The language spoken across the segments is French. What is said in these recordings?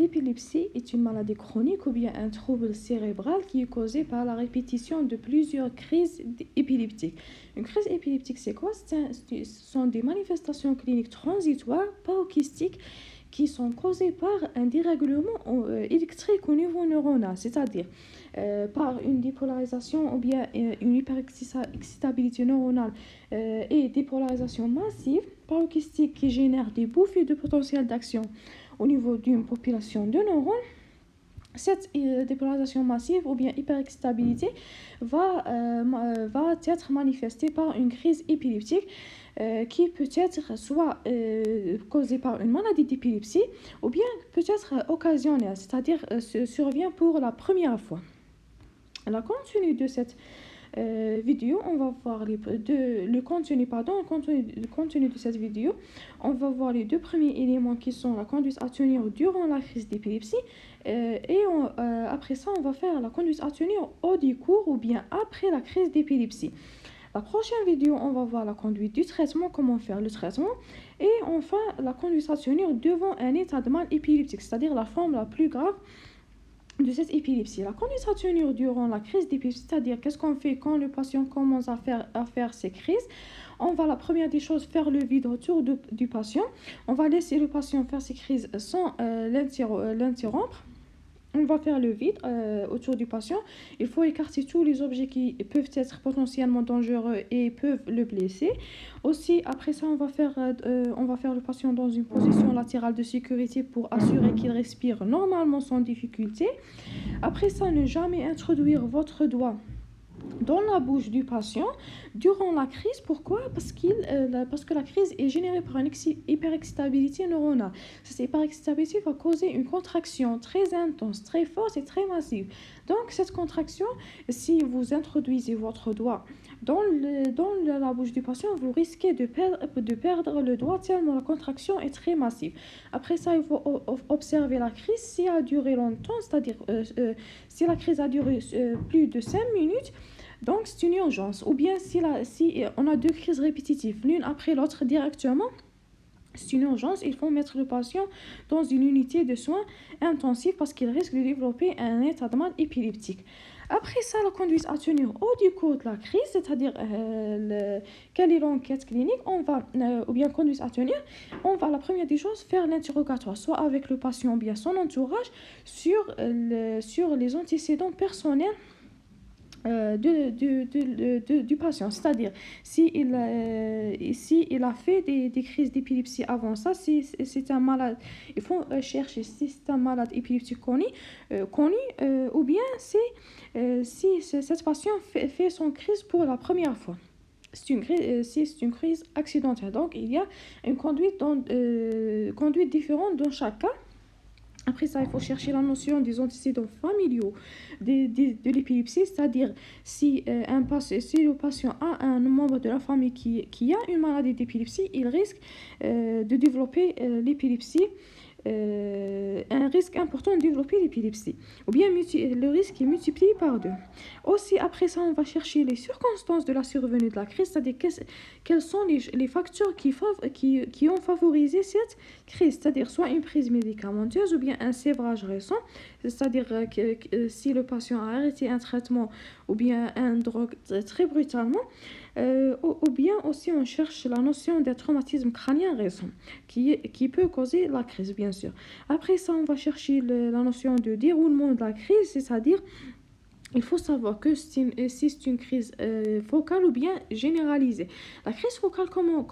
l'épilepsie est une maladie chronique ou bien un trouble cérébral qui est causé par la répétition de plusieurs crises épileptiques. Une crise épileptique, c'est quoi? Ce sont des manifestations cliniques transitoires, paroxystiques, qui sont causées par un dérèglement électrique au niveau neuronal, c'est-à-dire par une dépolarisation ou bien une hyperexcitabilité neuronale et dépolarisation massive, paroxystique qui génère des bouffées de potentiel d'action au niveau d'une population de neurones. Cette dépolarisation massive ou bien hyperexcitabilité va être manifestée par une crise épileptique qui peut être soit causée par une maladie d'épilepsie ou bien peut être occasionnelle, c'est-à-dire survient pour la première fois. À la continue de cette vidéo, on va voir le contenu de cette vidéo. On va voir les deux premiers éléments qui sont la conduite à tenir durant la crise d'épilepsie après ça, on va faire la conduite à tenir au décours ou bien après la crise d'épilepsie. La prochaine vidéo, on va voir la conduite du traitement, comment faire le traitement et enfin la conduite à tenir devant un état de mal épileptique, c'est-à-dire la forme la plus grave de cette épilepsie. La conduite à tenir durant la crise d'épilepsie, c'est-à-dire qu'est-ce qu'on fait quand le patient commence à faire ces crises. On va la première des choses faire le vide autour du patient. On va laisser le patient faire ses crises sans l'interrompre. On va faire le vide autour du patient. Il faut écarter tous les objets qui peuvent être potentiellement dangereux et peuvent le blesser. Aussi, après ça, on va faire le patient dans une position latérale de sécurité pour assurer qu'il respire normalement sans difficulté. Après ça, ne jamais introduire votre doigt dans la bouche du patient durant la crise. Pourquoi? Parce que la crise est générée par une hyperexcitabilité neuronale. Cette hyperexcitabilité va causer une contraction très intense, très forte et très massive. Donc cette contraction, si vous introduisez votre doigt dans la bouche du patient, vous risquez de perdre le doigt tellement la contraction est très massive. Après ça, il faut observer la crise. Si elle a duré longtemps, c'est-à-dire si la crise a duré plus de 5 minutes, donc c'est une urgence. Ou bien si on a deux crises répétitives, l'une après l'autre directement, c'est une urgence. Il faut mettre le patient dans une unité de soins intensifs parce qu'il risque de développer un état de mal épileptique. Après ça, la conduite à tenir au décours de la crise, c'est-à-dire quelle est l'enquête clinique, ou bien conduite à tenir, on va la première des choses faire l'interrogatoire, soit avec le patient ou bien son entourage, sur les antécédents personnels du patient, c'est-à-dire s'il a fait des crises d'épilepsie avant ça, si c'est un malade, il faut chercher si c'est un malade épileptique connu ou bien si cette patient fait son crise pour la première fois. Si c'est une crise accidentelle, donc il y a une conduite différente dans chaque cas. Après ça, il faut chercher la notion des antécédents familiaux de l'épilepsie, c'est-à-dire si le patient a un membre de la famille qui a une maladie d'épilepsie, il risque de développer l'épilepsie, un risque important de développer l'épilepsie. Ou bien le risque est multiplié par 2. Aussi, après ça, on va chercher les circonstances de la survenue de la crise, c'est-à-dire quels sont les facteurs qui ont favorisé cette crise, c'est-à-dire soit une prise médicamenteuse ou bien un sévrage récent, c'est-à-dire si le patient a arrêté un traitement ou bien une drogue très brutalement, ou bien aussi on cherche la notion d'un traumatisme crânien récent qui peut causer la crise, bien sûr. Après ça, on va chercher la notion de déroulement de la crise, c'est-à-dire il faut savoir que si c'est une crise focale ou bien généralisée. La crise focale, comment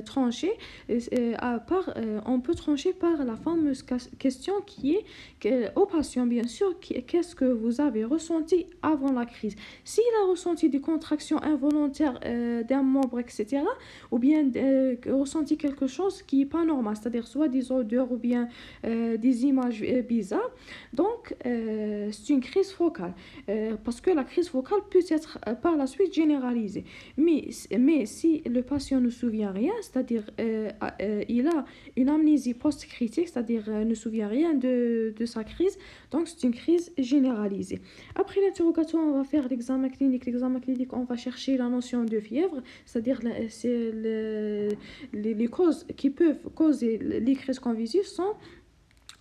trancher on peut trancher par la fameuse question qui est au patient, bien sûr, qu'est-ce que vous avez ressenti avant la crise. S'il a ressenti des contractions involontaires d'un membre, etc., ou bien ressenti quelque chose qui n'est pas normal, c'est-à-dire soit des odeurs ou bien des images bizarres, donc c'est une crise focale. Parce que la crise focale peut être par la suite généralisée. Mais si le patient ne se souvient rien, c'est-à-dire il a une amnésie post-critique, c'est-à-dire ne se souvient rien de sa crise, donc c'est une crise généralisée. Après l'interrogatoire, on va faire l'examen clinique. L'examen clinique, on va chercher la notion de fièvre, c'est-à-dire les causes qui peuvent causer les crises convulsives sont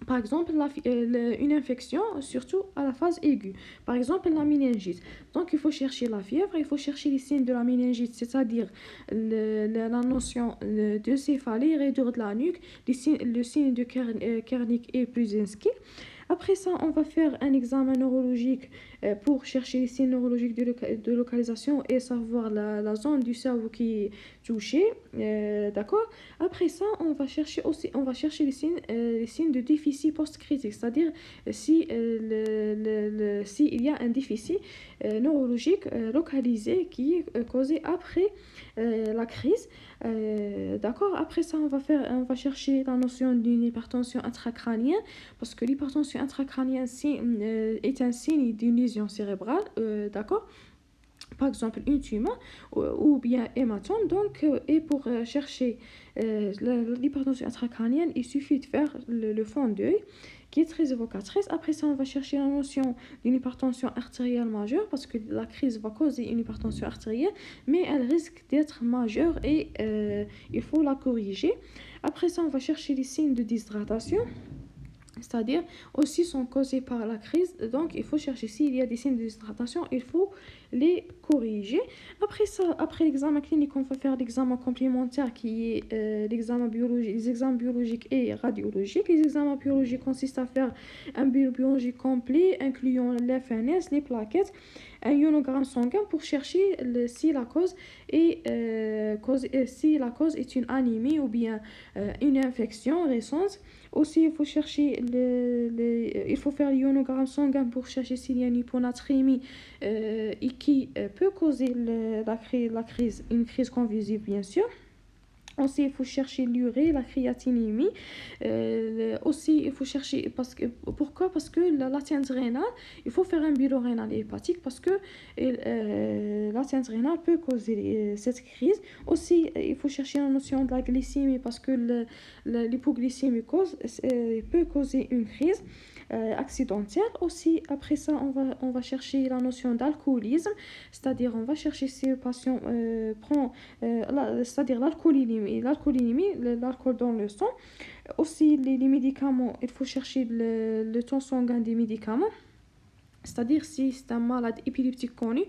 Par exemple, une infection, surtout à la phase aiguë. Par exemple, la méningite. Donc, il faut chercher la fièvre, il faut chercher les signes de la méningite, c'est-à-dire la notion de céphalie, raideur de la nuque, le signe de Kernick et Prusinski. Après ça, on va faire un examen neurologique pour chercher les signes neurologiques de localisation et savoir la zone du cerveau qui est touchée. D'accord? Après ça, on va chercher les signes de déficit post-critique, c'est-à-dire s'il y a un déficit neurologique localisé qui est causé après la crise. D'accord? Après ça, on va chercher la notion d'une hypertension intracrânienne parce que l'hypertension intracrânienne est un signe d'une lésion cérébrale. D'accord? Par exemple une tumeur ou bien hématome. Donc, et pour chercher l'hypertension intracrânienne, il suffit de faire le fond d'œil qui est très évocatrice. Après ça, on va chercher la notion d'une hypertension artérielle majeure parce que la crise va causer une hypertension artérielle, mais elle risque d'être majeure et il faut la corriger. Après ça, on va chercher les signes de déshydratation, c'est-à-dire aussi sont causés par la crise. Donc, il faut chercher s'il y a des signes de déshydratation, il faut les corriger. Après ça, après l'examen clinique, on va faire l'examen complémentaire qui est l'examen biologique, les examens biologiques et radiologiques. Les examens biologiques consistent à faire un biologique complet, incluant l'FNS, les plaquettes, un ionogramme sanguin pour chercher si la cause est une anémie ou bien une infection récente. Aussi, il faut chercher il faut faire l'ionogramme sanguin pour chercher s'il y a une hyponatrémie et qui peut causer une crise convulsive, bien sûr. Aussi, il faut chercher l'urée, la créatinémie. Aussi, il faut chercher... Pourquoi? Parce que la tienne rénale, il faut faire un bilan rénal et hépatique parce que la tienne rénale peut causer cette crise. Aussi, il faut chercher la notion de la glycémie parce que l'hypoglycémie peut causer une crise accidentelle. Aussi, après ça, on va chercher la notion d'alcoolisme, c'est-à-dire on va chercher si le patient prend c'est-à-dire l'alcoolémie, l'alcool dans le sang. Aussi, les médicaments, il faut chercher le temps sanguin des médicaments. C'est-à-dire si c'est un malade épileptique connu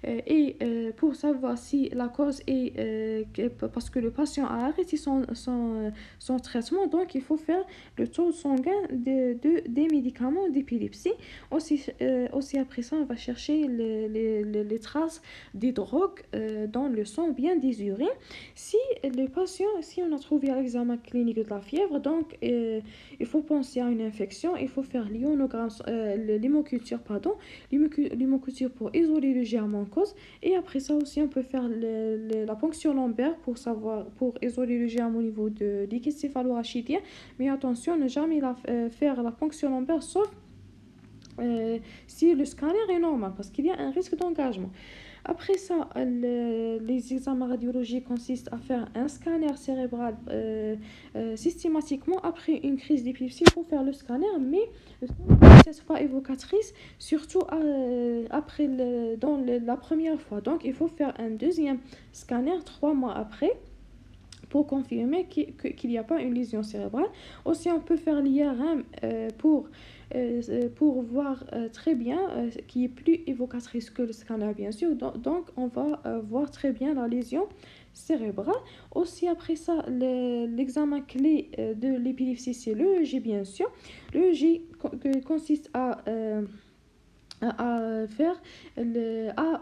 et pour savoir si la cause est parce que le patient a arrêté son traitement, donc il faut faire le taux sanguin des médicaments d'épilepsie. Aussi après ça, on va chercher les traces des drogues dans le sang ou bien des urines. Si on a trouvé à l'examen clinique de la fièvre, donc il faut penser à une infection, il faut faire l'hémoculture, l'hémoculture pour isoler le germe en cause. Et après ça aussi, on peut faire la ponction lombaire pour isoler le germe au niveau de liquide céphalo-rachidien. Mais attention, ne jamais faire la ponction lombaire sauf si le scanner est normal parce qu'il y a un risque d'engagement. Après ça, les examens radiologiques consistent à faire un scanner cérébral systématiquement. Après une crise d'épilepsie, il faut faire le scanner, mais le scanner n'est pas évocatrice, surtout après la première fois. Donc, il faut faire un deuxième scanner 3 mois après pour confirmer qu'il n'y a pas une lésion cérébrale. Aussi, on peut faire l'IRM pour voir très bien, qui est plus évocatrice que le scanner, bien sûr. Donc, on va voir très bien la lésion cérébrale. Aussi, après ça, l'examen clé de l'épilepsie, c'est l'EEG, bien sûr. L'EEG consiste à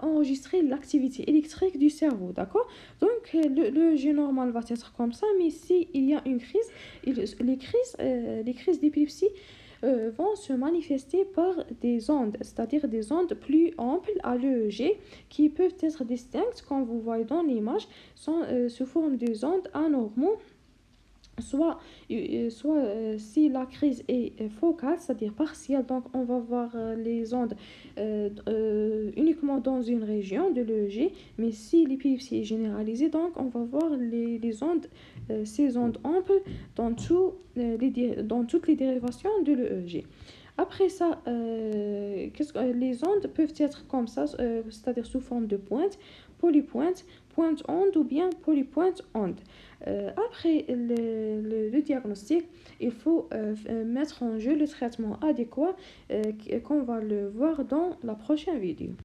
enregistrer l'activité électrique du cerveau, d'accord? Donc, le G normal va être comme ça, mais s'il y a une crise, les crises d'épilepsie vont se manifester par des ondes, c'est-à-dire des ondes plus amples à l'EEG qui peuvent être distinctes, comme vous voyez dans l'image, sous forme de ondes anormaux. Soit si la crise est focale, c'est-à-dire partielle, donc on va voir les ondes uniquement dans une région de l'EEG, mais si l'épilepsie est généralisée, donc on va voir les ondes, ces ondes amples dans toutes les dérivations de l'EEG. Après ça, les ondes peuvent être comme ça, c'est-à-dire sous forme de pointe, polypointe, pointe onde ou bien polypointe onde. Après le diagnostic, il faut mettre en jeu le traitement adéquat qu'on va le voir dans la prochaine vidéo.